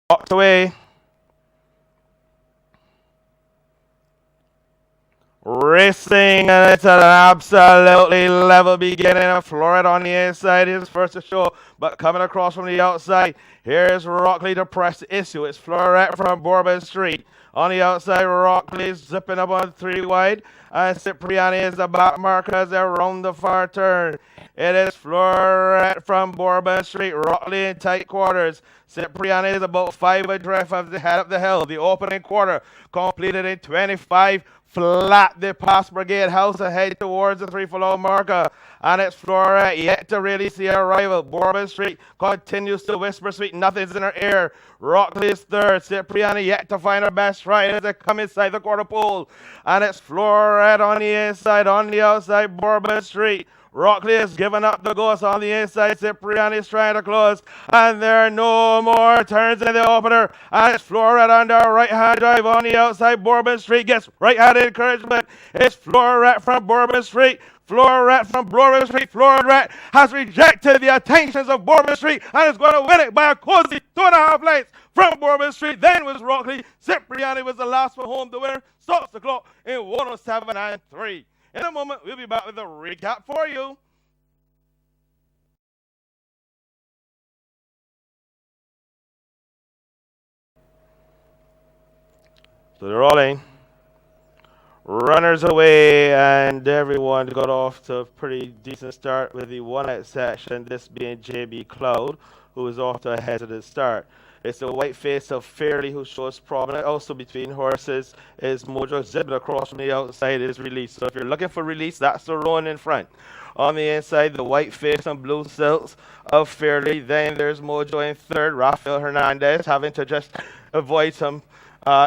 Walked away. Racing, and it's an absolutely level beginning. And Florida on the inside is first to show, but coming across from the outside, here's Rockley to press the issue. It's Floret from Bourbon Street. On the outside, Rockley zipping up on three wide, and Cipriani is the back marker as they round the far turn. It is Floret from Bourbon Street, Rockley in tight quarters. Cipriani is about 5 adrift of the head up the hill. The opening quarter completed in 25 flat. The pass brigade house ahead towards the 3 furlong marker. And it's Flora yet to really see her rival. Bourbon Street continues to whisper sweet nothings in her ear. Rockley is third. Cipriani yet to find her best stride as they come inside the quarter pole. And it's Flora on the inside, on the outside, Bourbon Street. Rockley has given up the ghost on the inside. Cipriani is trying to close. And there are no more turns in the opener. And it's Floret under right hand drive on the outside. Bourbon Street gets right hand encouragement. It's Floret from Bourbon Street. Floret from Bourbon Street. Floret has rejected the attentions of Bourbon Street and is going to win it by a cozy 2.5 lengths from Bourbon Street. Then was Rockley. Cipriani was the last one home. The winner stops the clock in 107 and 3. In a moment, we'll be back with a recap for you. So they're all in. Runners away, and everyone got off to a pretty decent start with the one exception, this being JB Cloud, who was off to a hesitant start. It's the white face of Fairley who shows prominent. Also between horses is Mojo zipping across from the outside is Release. So if you're looking for Release, that's the roan in front. On the inside, the white face and blue silks of Fairley. Then there's Mojo in third. Rafael Hernandez having to just avoid some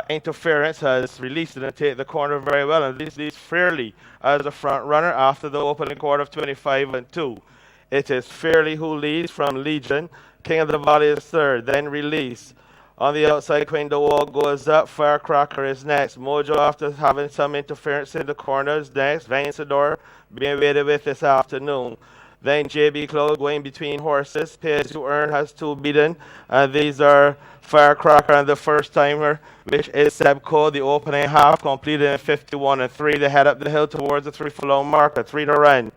interference, has released it and take the corner very well, and this leaves Fairley as a front runner after the opening quarter of 25 and 2. It is Fairley who leads from Legion. King of the Valley is third, then Release. On the outside, Queen the Wall goes up. Firecracker is next. Mojo, after having some interference in the corners, next. Vencedor being waited with this afternoon. Then JB Cloud going between horses. Pay As You Earn has 2 beaten. These are Firecracker and the first timer, which is Sebco. The opening half completed in 51 and 3. They head up the hill towards the 3 furlong marker. 3 to run.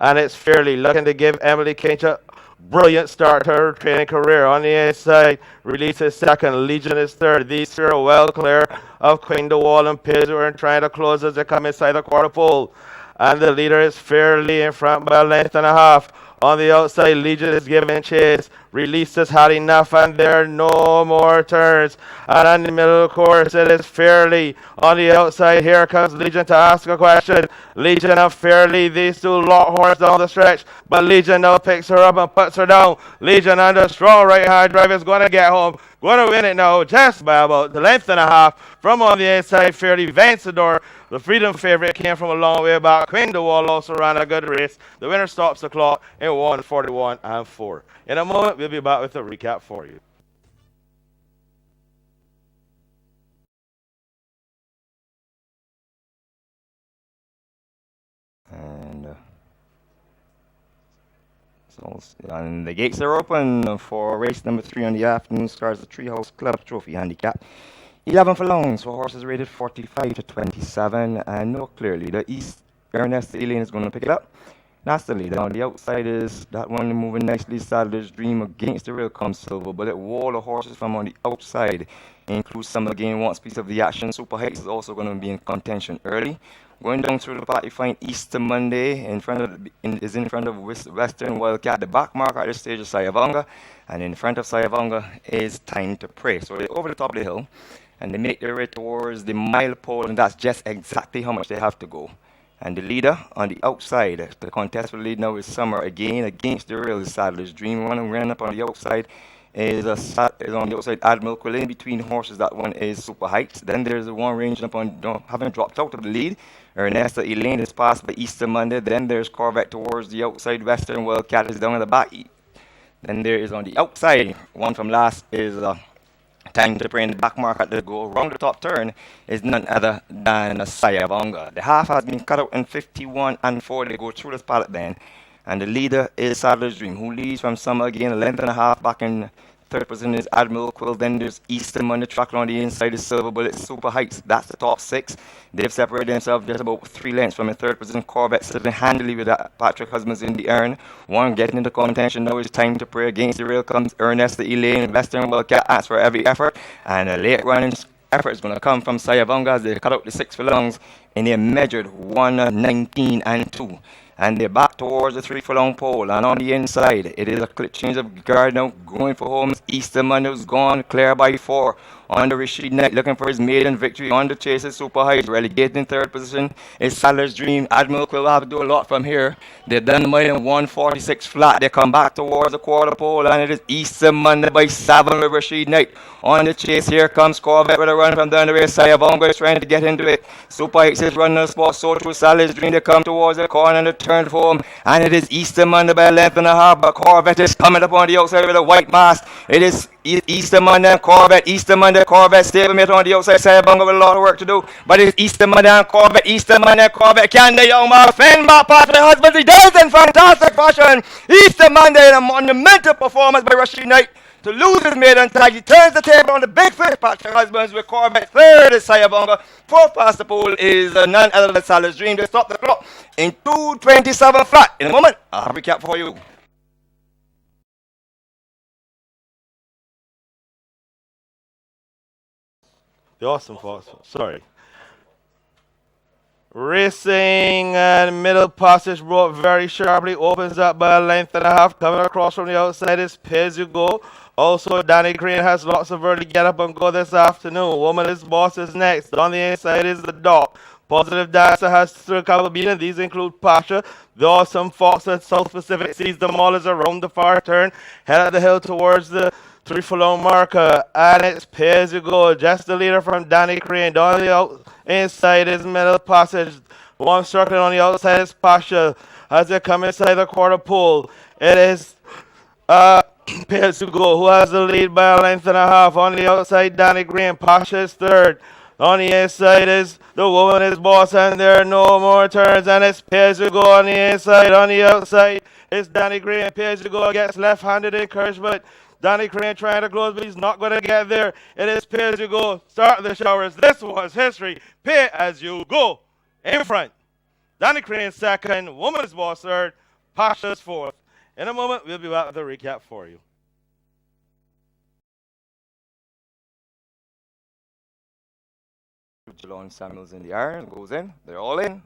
And it's Fairley looking to give Emily Kinch a brilliant start to her training career. On the inside, Release is second. Legion is third. These 3 are well clear of Queen the Wall and Pay As You Earn trying to close as they come inside the quarter pole. And the leader is Fairley in front by a length and a half. On the outside, Legion is giving chase. Release has had enough, and there are no more turns. And on the middle of the course, it is Fairley. On the outside, here comes Legion to ask a question. Legion and Fairley, these 2 lock horns down the stretch. But Legion now picks her up and puts her down. Legion under strong right-hand drive is going to get home. Going to win it now just by about the length and a half. From on the inside, Fairley Vencedor. The Freedom favorite came from a long way back. Queen the Wall also ran a good race. The winner stops the clock in 141 and 4. In a moment, we'll be back with a recap for you. And and the gates are open for race number 3 on the afternoon. Stars the Treehouse Club Trophy Handicap. 11 furlongs for horses rated 45 to 27. And no, clearly the East Ernest Elaine is going to pick it up. That's the leader. On the outside is that one moving nicely. Sadler's Dream against the rail comes Silver Bullet. Wall of horses from on the outside includes some again wants piece of the action. Super Heights is also going to be in contention early. Going down through the park, you find Easter Monday in front of in front of Western Wildcat. The back mark at this stage is Sayavanga, and in front of Sayavanga is Time to Pray. So they're over the top of the hill, and they make their way towards the mile pole, and that's just exactly how much they have to go. And the leader on the outside, the contest for the lead now is Summer again against the rail is Sadler's Dream. One running up on the outside is on the outside Admiral Quillin. Between horses, that one is Super Heights. Then there's the one ranging up on, having dropped out of the lead. Ernesta Elaine is passed by Easter Monday. Then there's Corvette towards the outside. Western Wildcat is down at the back. Then there is on the outside, one from last is Time to Pray in the back mark to go around the top turn is none other than Sayavanga. The half has been cut out in 51 and 4. They go through this pallet then. And the leader is Sadler's Dream, who leads from Summer again, a length and a half back in third position is Admiral Quill. Then there's Eastham on the track. On the inside is Silver Bullet, Super Heights. That's the top six. They've separated themselves just about 3 lengths from the third position. Corvette sitting handily with that Patrick Husbands in the urn. One getting into contention now. It's time to pray. Against the rail comes Ernest the Elaine. Western Wildcat asks for every effort. And a late running effort is going to come from Sayavonga as they cut out the 6 furlongs in a measured 1:19 and 2. And they're back towards the 3 furlong pole. And on the inside, it is a change of guard now going for home. Easterman who's gone clear by 4. On the Rashid Knight looking for his maiden victory. On the chase is Super Heights. Relegated in third position is Sadler's Dream. Admiral Quill will have to do a lot from here. They've done the mile in 1:46 flat. They come back towards the quarter pole. And it is Easterman by 7 with Rashid Knight. On the chase, here comes Corvette with a run from down the race. Sayavonga is trying to get into it. Super Heights is running the spot. So through Sadler's Dream. They come towards the corner and they turn for him. And it is Easterman by a length and a half. But Corvette is coming up on the outside with a white mask. It is Easterman and Corvette. Easterman and Corvette stablemate on the outside. Sayabunga with a lot of work to do. But it's Easterman and Corvette. Easterman and Corvette. Can the young man fend back past the husband? He does in fantastic fashion. Easterman in a monumental performance by Rashid Knight to lose his maiden tag. He turns the table on the big fish Patrick Husbands with Corvette. Third is Sayabunga. Fourth past the pole is none other than Salah's Dream. They stop the clock in 2:27 flat. In a moment, I'll have a recap for you. The awesome Fox. Sorry. Racing and middle passage brought very sharply. Opens up by a length and a half. Coming across from the outside is Pays You Go. Also, Danny Green has lots of early get up and go this afternoon. Woman's Boss is next. On the inside is the dog. Positive Dancer has 3 couple beaten. These include Pasha. The Awesome Fox at South Pacific sees them all as around the far turn. Head up the hill towards the 3 furlong marker. And it's Pays You Go. Just the leader from Danny Crane. On the inside is middle passage. One circling on the outside is Pasha. As they come inside the quarter pole, it is Pays You Go who has the lead by a length and a half. On the outside, Danny Green. Pasha is third. On the inside is the Woman's Boss, and there are no more turns, and it's Pays You Go on the inside. On the outside is Danny Green. Pays You Go gets left-handed encouragement. Danny Crane trying to close, but he's not going to get there. It is Pay As You Go. Start the showers. This was history. Pay As You Go. In front. Danny Crane second. Woman's Boss third. Pasha's fourth. In a moment, we'll be back with a recap for you. Jelon Samuels in the iron. Goes in. They're all in.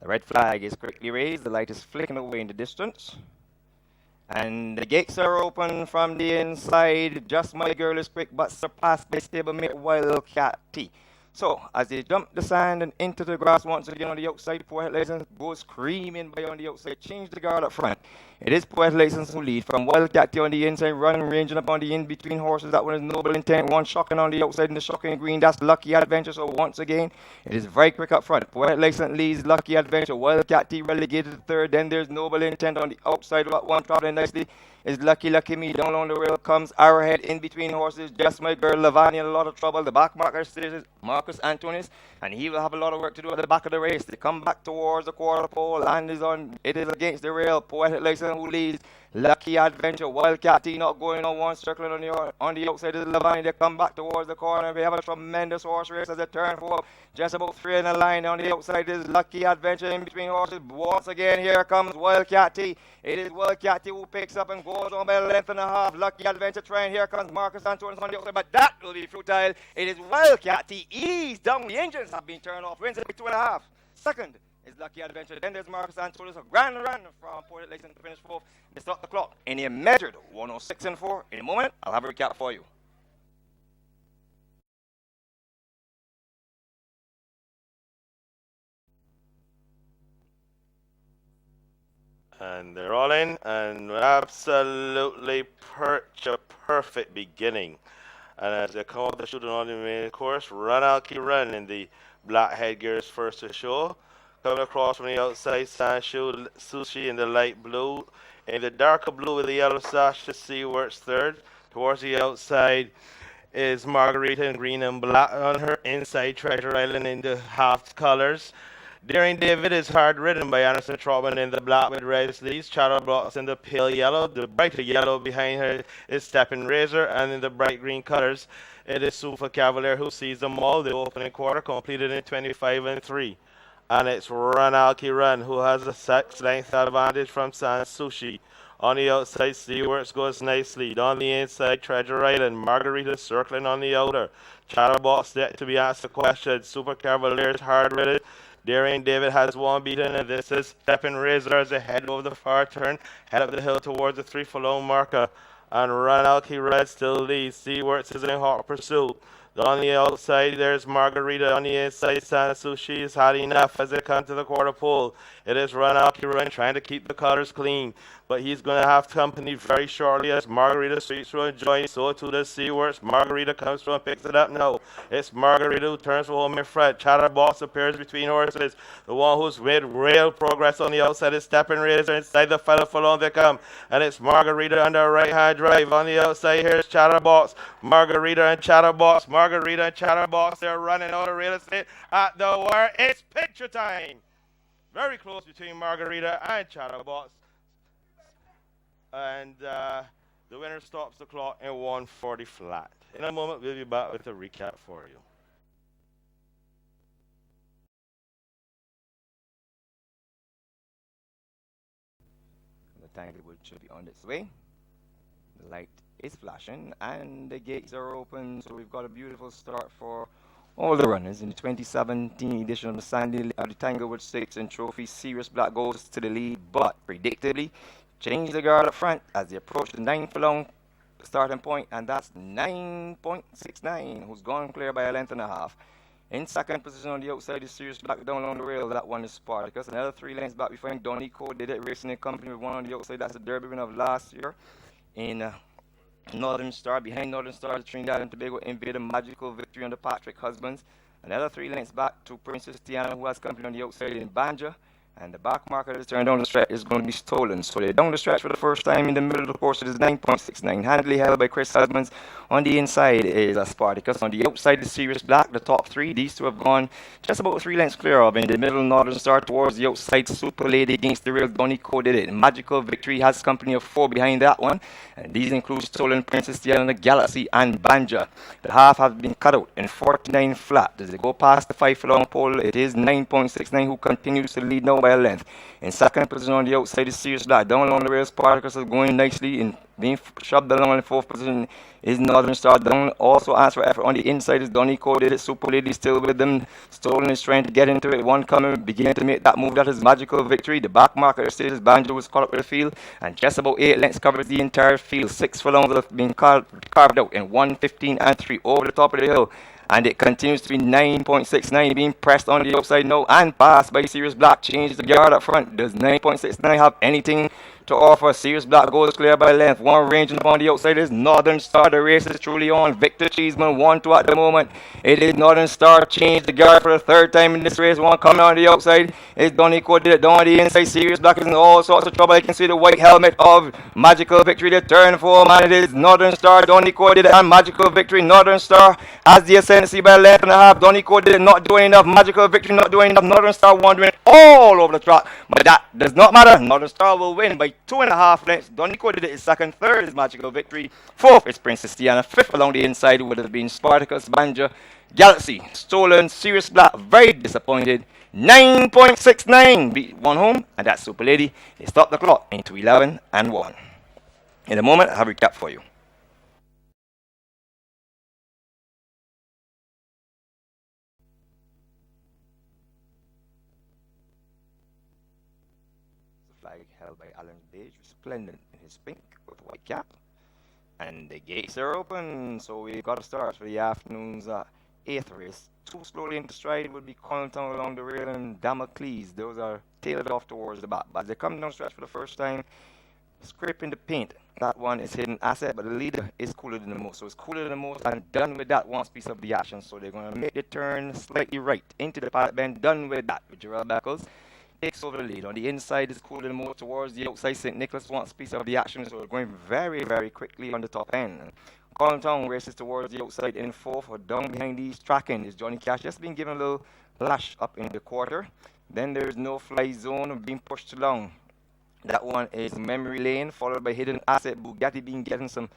The red flag is quickly raised. The light is flicking away in the distance. And the gates are open from the inside. Just My Girl is quick, but surpassed by stablemate Wildcat T. So, as they jump the sand and into the grass once again on the outside, Poet License goes screaming by on the outside. Change the guard up front. It is Poet License who lead from Wildcat T on the inside, running, ranging up on the in-between horses. That one is Noble Intent. One shocking on the outside in the shocking green. That's Lucky Adventure. So, once again, it is very quick up front. Poet License leads Lucky Adventure. Wildcat T relegated to third. Then there's Noble Intent on the outside. One traveling nicely is Lucky Me. Down on the rail comes Arrowhead in between horses. Just My Girl, Lavani in a lot of trouble. The back marker is Marcus Antonis, and he will have a lot of work to do at the back of the race. They come back towards the quarter pole, and it is against the rail. Poetic License who leads. Lucky Adventure, Wildcat T not going on one, circling on the outside of the Lavani. They come back towards the corner. We have a tremendous horse race as they turn forward. Just about 3 in the line. On the outside is Lucky Adventure in between horses. Once again, here comes Wildcat T. It is Wildcat T who picks up and goes on by a length and a half. Lucky Adventure trying. Here comes Marcus Antonis on the outside, but that will be futile. It is Wildcat T. Ease down. The engines have been turned off. Wins it by 2.5. Second is Lucky Adventure. Then there's Marcus Antonis. A grand run from Port License to finish fourth. They stop the clock in a measured 106 and 4. In a moment, I'll have a recap for you. And they're all in, and absolutely a perfect beginning. And as they come off the shooting on the main course, Run Alki Run in the black headgear is first to show. Coming across from the outside, Sancho Sushi in the light blue. In the darker blue with the yellow sash to Seawards third. Towards the outside is Margarita in green and black on her inside Treasure Island in the half colors. Daring David is hard ridden by Anderson Trotman in the black with red sleeves. Chatterbox in the pale yellow. The brighter yellow behind her is Stepping Razor, and in the bright green colors, it is Sufa Cavalier who sees them all. The opening quarter completed in 25 and 3. And it's Run Alki Run who has a 6 length advantage from Sans Sushi. On the outside, Stewarts goes nicely. On the inside, Treasure Island. Margarita circling on the outer. Chatterbox yet to be asked a question. Super Cavaliers hard ridden. Darian David has one beaten, and this is Stepping Razor as they head over the far turn, head up the hill towards the 3 furlong marker. And Ranalki Red still leads. Seaworts is in hot pursuit. On the outside, there's Margarita. On the inside, Sanasushi has had enough as they come to the quarter pole. It is Ranalki Run trying to keep the colors clean, but he's going to have company very shortly as Margarita sweeps through and joins. So too does Seaworts. Margarita comes through and picks it up now. It's Margarita who turns for home in front. Chatterbox appears between horses. The one who's made real progress on the outside is Stepping Razor. Inside the fellow furlong they come. And it's Margarita under right hand drive. On the outside, here's Chatterbox. Margarita and Chatterbox. Margarita and Chatterbox. They're running out of real estate at the wire. It's picture time. Very close between Margarita and Chatterbox. And the winner stops the clock in 140 flat. In a moment, we'll be back with a recap for you. The Tanglewood should be on its way. The light is flashing and the gates are open, so we've got a beautiful start for all the runners in the 2017 edition of the Tanglewood Stakes and Trophy. Sirius Black goes to the lead, but predictably changed the guard up front as they approach the 9 furlong starting point, and that's 9.69, who's gone clear by a length and a half. In second position on the outside is Sirius Black down on the rail. That one is Spartacus. Another 3 lengths back behind Donny Cole did it, racing in company with one on the outside. That's the Derby winner of last year. In Northern Star, behind Northern Star, the Trinidad and Tobago Invader Magical Victory under Patrick Husbands. Another 3 lengths back to Princess Tiana, who has company on the outside in Banja. And the back marker that's turned down the stretch is going to be Stolen. So they're down the stretch for the first time in the middle of the course. It is 9.69. Handily held by Chris Husbands. On the inside is a Spartacus. On the outside is Sirius Black. The top three, these two have gone just about 3 lengths clear of. In the middle, Northern Star towards the outside. Super Lady against the rail. Donny Cole did it. Magical Victory has company of 4 behind that one. And these include Stolen, Princess Diana, Galaxy, and Banja. The half have been cut out in 49 flat. As they go past the 5 furlong pole, it is 9.69 who continues to lead now by a length. In second position on the outside is Sirius Black. Down along the rails, Spartacus is going nicely. In being shoved along in the fourth position is Northern Star. Down also asks for effort. On the inside is Donny Cole. Did it. Super Lady still with them. Stolen is trying to get into it. One coming, beginning to make that move. That is Magical Victory. The back marker stays Banjo was caught up with the field. And just about 8 lengths covers the entire field. 6 furlongs have been carved out in 1:15 and 3 over the top of the hill. And it continues to be 9.69 being pressed on the outside now and passed by Sirius Black. Changes the guard up front. Does 9.69 have anything to offer? Sirius Black goes clear by length. One ranging upon the outside is Northern Star. The race is truly on. Victor Cheeseman 1-2 at the moment. It is Northern Star. Changed the guard for the third time in this race. One coming on the outside is Donny Cole. Did it down on the inside. Sirius Black is in all sorts of trouble. You can see the white helmet of Magical Victory. The turn for man. It is Northern Star. Donny Cole did it and Magical Victory. Northern Star has the ascendancy by a length and a half. Donny Cole did it, not doing enough. Magical Victory not doing enough. Northern Star wandering all over the track. But that does not matter. Northern Star will win by 2.5 lengths. Donny Cole did it his second. Third is Magical Victory. Fourth is Princess Tiana. Fifth along the inside would have been Spartacus, Banja, Galaxy, Stolen, Sirius Black. Very disappointed. 9.69 beat one home, and that's Super Lady. They stopped the clock into 11 and 1. In a moment, I have a recap for you. Flag held by Alan Page, resplendent in his pink with a white cap. And the gates are open, so we've got to start for the afternoon's 8th race. Too slowly into stride would be Contown along the rail and Damocles. Those are tailored off towards the back. But as they come down stretch for the first time, scraping the paint. That one is hidden asset, but the leader is cooler than the most. So it's cooler than the most and done with that one piece of the action. So they're going to make the turn slightly right into the pilot bend. Done with that with Gerald Beckles. Takes over the lead. On the inside is cooler than most towards the outside. St. Nicholas wants a piece of the action, so we're going very, very quickly on the top end. Colin Town races towards the outside in fourth, or down behind these tracking is Johnny Cash. Just been given a little lash up in the quarter. Then there is no fly zone being pushed along. That one is Memory Lane, followed by Hidden Asset. Bugatti being getting some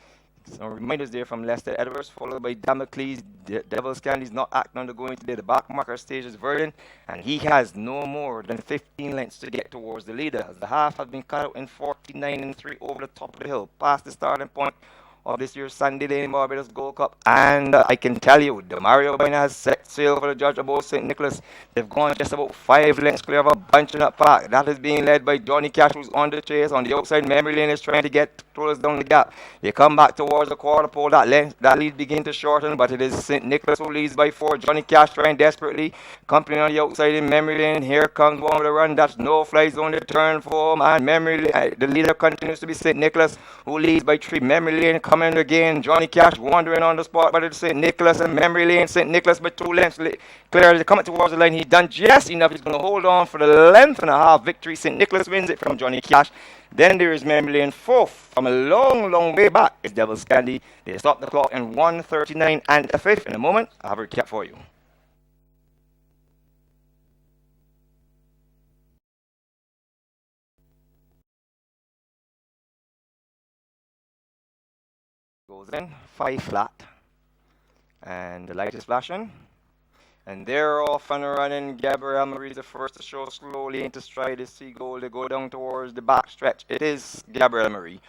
reminders there from Lester Edwards, followed by Damocles. Devil's Candy's not acting on the going today. The back marker stage is Verdun, and he has no more than 15 lengths to get towards the leader. As the half has been cut out in 49 and 3 over the top of the hill, past the starting point of this year's Sandy Lane Barbados Gold Cup. And I can tell you, the Mario Bina has set sail for the judge above St. Nicholas. They've gone just about 5 lengths clear of a bunch in that park. That is being led by Johnny Cash, who's on the chase. On the outside, Memory Lane is trying to get close down the gap. They come back towards the quarter pole. That lead begins to shorten, but it is St. Nicholas who leads by 4. Johnny Cash trying desperately. Company on the outside in Memory Lane. Here comes one with a run. That's no fly zone to turn for, man. The leader continues to be St. Nicholas, who leads by 3. Memory Lane coming again. Johnny Cash wandering on the spot, but it's St. Nicholas and Memory Lane. St. Nicholas by 2 lengths clear. Coming towards the line. He's done just enough. He's going to hold on for the length and a half victory. St. Nicholas wins it from Johnny Cash. Then there is Memory Lane. 4th from a long, long way back is Devil's Candy. They stop the clock in 1:39 and a 5th. In a moment, I have a recap for you. Goes in 5 flat, and the light is flashing. And they're off and running. Gabrielle Marie is the first to show slowly into stride. The Seagull, they go down towards the back stretch. It is Gabrielle Marie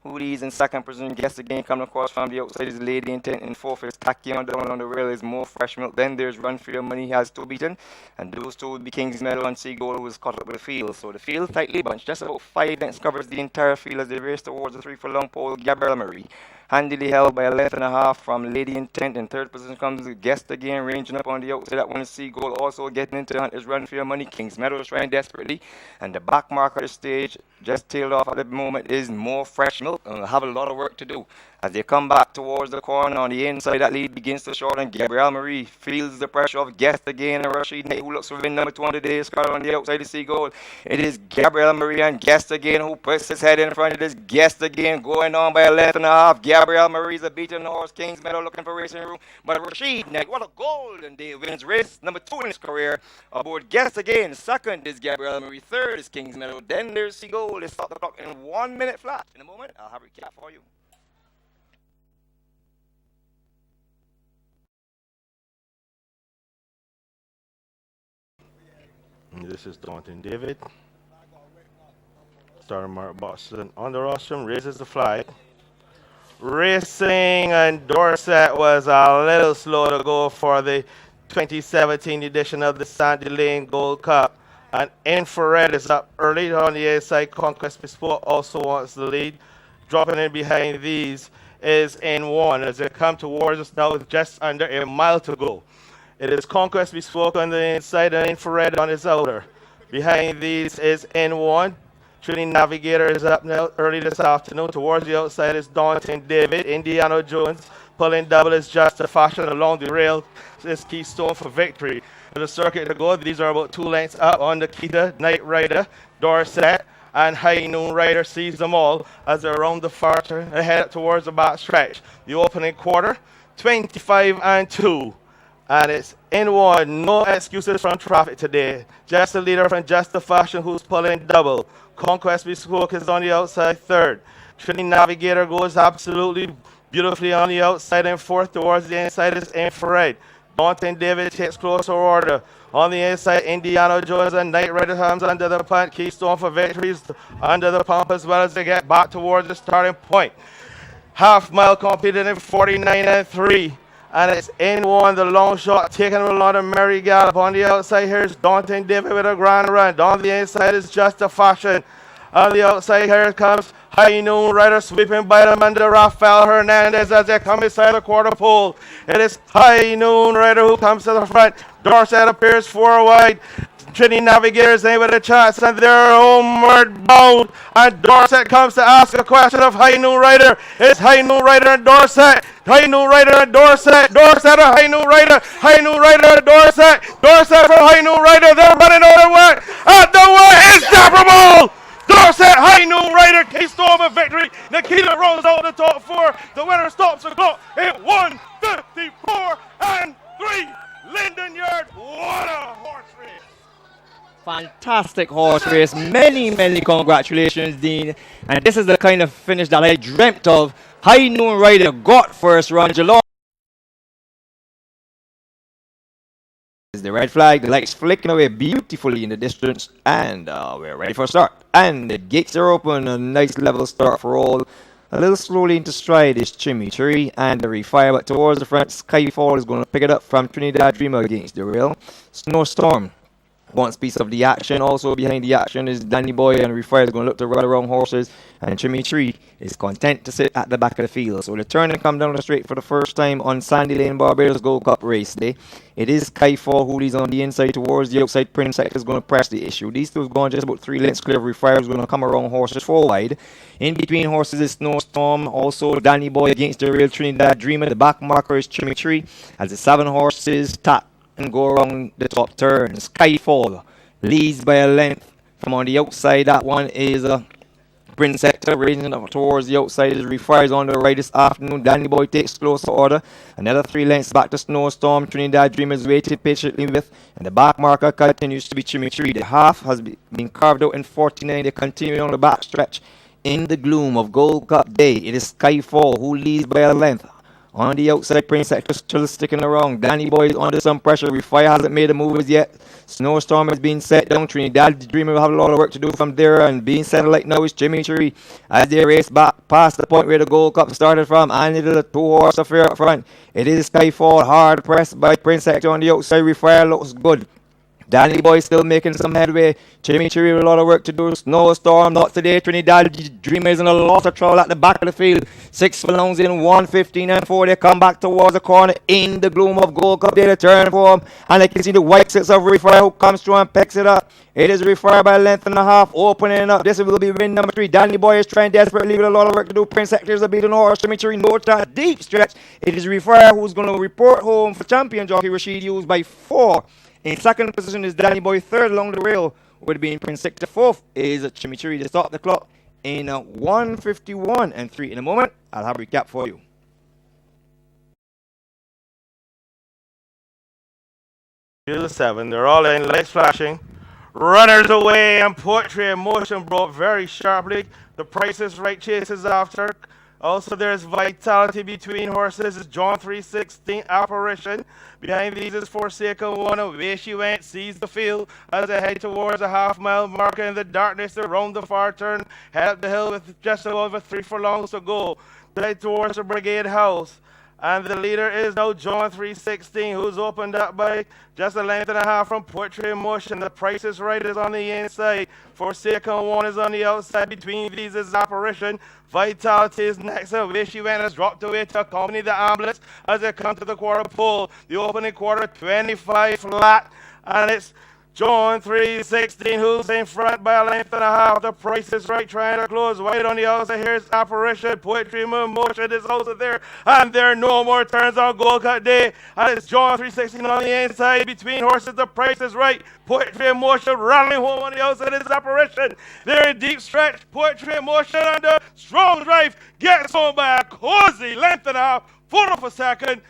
who leads in second position. Guess again coming across from the outside is Lady Intent. In 4th is Tachyon. Down on the rail is More Fresh Milk. Then there's Run for Your Money. He has 2 beaten. And those 2 would be King's Medal and Seagull, who was caught up with the field. So the field tightly bunched. Just about 5 lengths covers the entire field as they race towards the 3 furlong pole. Gabrielle Marie handily held by a length and a half from Lady Intent. In 3rd position comes Guest again, ranging up on the outside. That one is Seagull also getting into the hunt is Run for Your Money. King's Meadow is trying desperately. And the back mark of the stage, just tailed off at the moment, is More Fresh Milk. And will have a lot of work to do. As they come back towards the corner on the inside, that lead begins to shorten. Gabrielle Marie feels the pressure of Guest again. And Rashid Knight, who looks for win number 2 on the day, Scarlet on the outside to Seagull. It is Gabrielle Marie and Guest again who puts his head in front of this. Guest again going on by a length and a half. Gabrielle Marie's a beaten horse. King's Meadow looking for racing room. But Rashid Knight, what a golden day, wins race number 2 in his career. Aboard Guest again. 2nd is Gabrielle Marie. 3rd is King's Meadow. Then there's Seagull. They stop the clock in 1 minute flat. In a moment, I'll have a recap for you. And this is Daunting David. Starter Mark Boston on the rostrum, raises the flag. Racing and Dorset was a little slow to go for the 2017 edition of the Sandy Lane Gold Cup. And Infrared is up early on the inside. Conquest Bespoke also wants the lead. Dropping in behind these is N1 as they come towards us now with just under a mile to go. It is Conquest Bespoke on the inside and Infrared on its outer. Behind these is N1. Trinity Navigator is up now early this afternoon. Towards the outside is Daunting David. Indiana Jones pulling double is Just a Fashion along the rail. This Keystone for victory. To the circuit to go. These are about 2 lengths up on the Kita, Night Rider, Dorset, and High Noon Rider sees them all as they're around the far turn and head towards the back stretch. The opening quarter, 25 and 2. And it's N1, no excuses from traffic today. Just the leader from Just the Fashion who's pulling double. Conquest Bespoke is on the outside 3rd. Trinity Navigator goes absolutely beautifully on the outside and 4th. Towards the inside is Infrared. Daunting David takes closer order. On the inside, Indiana Jones and Night Rider comes under the punt. Keystone for victories under the pump as well as they get back towards the starting point. Half mile completed in 49 and 3. And it's N1, the long shot, taking along the merry gallop. On the outside, here's Daunting David with a grand run. On the inside is Just a Fashion. On the outside, here comes High Noon Rider sweeping by them under Rafael Hernandez as they come inside the quarter pole. It is High Noon Rider who comes to the front. Dorset appears 4 wide. Trinity Navigators ain't with a chance, and they're homeward bound. And Dorset comes to ask a question of High Noon Rider. It's High Noon Rider and Dorset. High Noon Rider and Dorset. Dorset or High Noon Rider. High Noon Rider and Dorset. Dorset from High Noon Rider. They're running out of work. And the way is separable. Dorset, High Noon Rider, Keystone of victory. Nikita rolls out the top 4. The winner stops the clock at 1:54 and 3. Linden Yard, what a horse race. Fantastic horse race. Many, many congratulations, Dean. And this is the kind of finish that I dreamt of. High Noon Rider got first run. Geelong is the red flag. The lights flicking away beautifully in the distance. And we're ready for a start. And the gates are open. A nice level start for all. A little slowly into stride is Chimichurri and the refire, but towards the front, Skyfall is going to pick it up from Trinidad Dreamer against the rail. Snowstorm wants piece of the action. Also behind the action is Danny Boy, and Refire is going to look to run around horses. And Chimichurri is content to sit at the back of the field. So the turn and come down the straight for the first time on Sandy Lane Barbados Gold Cup race day. It is Skyfall who leads on the inside towards the outside. Prince Sector is going to press the issue. These two have gone just about 3 lengths clear. Refire is going to come around horses 4 wide. In between horses is Snowstorm. Also Danny Boy against the real Trinidad Dreamer. The back marker is Chimichurri. As the 7 horses tap and go around the top turn. Skyfall leads by a length from on the outside. That one is Prince Sector ranging up towards the outside. Is Refires on the right this afternoon. Danny Boy takes closer order. Another 3 lengths back to Snowstorm. Trinidad Dreamers waited patiently with. And the back marker continues to be Chimichurri. The half has been carved out in 49. They continue on the back stretch in the gloom of Gold Cup Day. It is Skyfall who leads by a length. On the outside, Prince Sector still sticking around. Danny Boy is under some pressure. Refire hasn't made a move as yet. Snowstorm is being set down. Trinidad Dreamer will have a lot of work to do from there. And being settled like now is Chimichurri as they race back past the point where the Gold Cup started from. And it is a 2-horse affair up front. It is Skyfall, hard pressed by Prince Sector on the outside. Refire looks good. Danny Boy still making some headway. Chimichurri with a lot of work to do. Snowstorm not today. Trinidad Dreamer is in a lot of trouble at the back of the field. 6 furlongs in 1:15 and 4. They come back towards the corner in the gloom of Gold Cup. They return for him. And I can see the white six of Refire who comes through and picks it up. It is Refire by a length and a half. Opening up. This will be win number 3. Danny Boy is trying desperately with a lot of work to do. Prince Sector is a beaten horse. Chimichurri no chance. Deep stretch. It is Refire who's going to report home for champion jockey Rashid Hughes by 4. In second position is Danny Boy. Third along the rail would be Prince Sector. Fourth is Chimichurri to stop the clock in 1:51 and 3. In a moment, I'll have a recap for you. Here's the 7. They're all in. Lights flashing. Runners away and Poetry in Motion brought very sharply. The Price is Right chases after. Also, there's Vitality between horses. It's John 316 Apparition. Behind these is Forsaken One. Away she went, sees the field as they head towards a half-mile marker in the darkness around the far turn. Head up the hill with just over 3 furlongs to go. Head towards the Brigade House. And the leader is now John 316, who's opened up by just a length and a half from Poetry in Motion. The Price is Right is on the inside. Forsaken One is on the outside. Between these is Apparition. Vitality is next. Away she went, has dropped away to accompany the ambulance as they come to the quarter pole. The opening quarter, 25 flat. And it's John 316 who's in front by a length and a half. The Price is Right trying to close wide on the outside. Here's Apparition. Poetry in Motion is also there. And there are no more turns on Gold Cup Day. And it's John 316 on the inside. Between horses, The Price is Right. Poetry in Motion rattling home on the outside is Apparition. They're in deep stretch. Poetry in Motion under strong drive. Gets home by a cozy length and a half. 4 for second.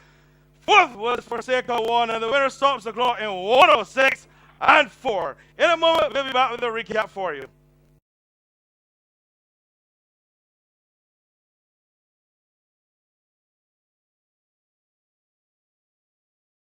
4th was Forsaken One. And the winner stops the clock in 106 and 4. In a moment, we'll be back with a recap for you.